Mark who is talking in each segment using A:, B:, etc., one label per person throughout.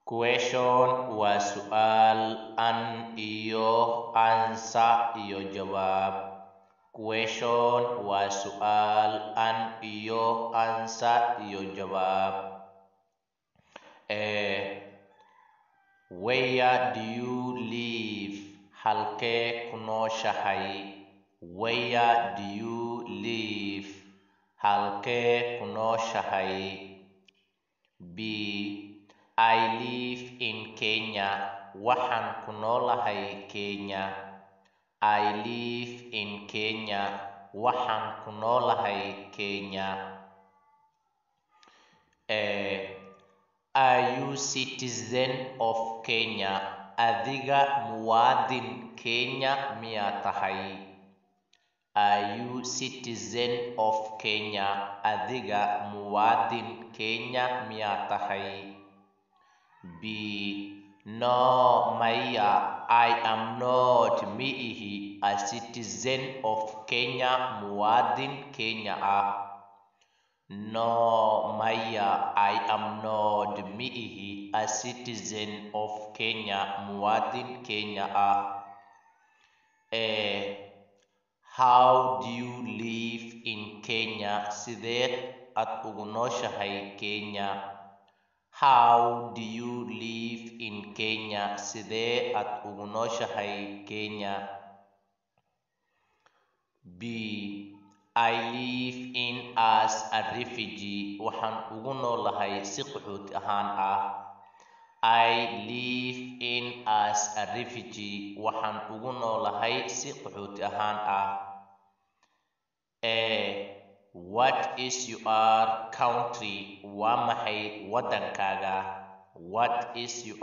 A: Question waa su'aal an iyo answer iyo jawaab. Question waa su'aal an iyo answer iyo jawaab. Where do you live? Halkee ku nooshahay? Where do you live? Halkee ku nooshahay? B. I live in Kenya. Waxaan ku noolahay Kenya. I live in Kenya. Waxaan ku noolahay Kenya. Are you citizen of Kenya? Adiga muwaadin Kenya miyaa tahay? Are you citizen of Kenya? Adiga muwaadin Kenya miyaa tahay? B. No, maya, I am not miihi a citizen of Kenya, muwaadin Kenya ah. No, maya, I am not miihi a citizen of Kenya, muwaadin Kenya ah. How do you live in Kenya? Sideed ad ugu nooshahay Kenya? How do you live in Kenya? Sidee ad ugu nooshahay Kenya? B. I live in as a refugee. Waxaan ugu noolahay si qaxooti ahaan ah. I live in as a refugee. Waxaan ugu noolahay si qaxooti ahaan ah. What is your country? Waa maxay waddankaaga? What is your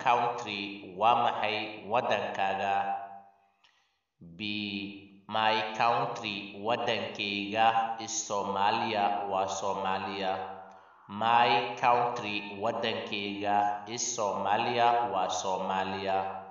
A: country? Waa maxay waddankaaga? B. My country, waddankayga is Somalia. Waa Soomaaliya. My country, waddankayga is Somalia. Waa Soomaaliya.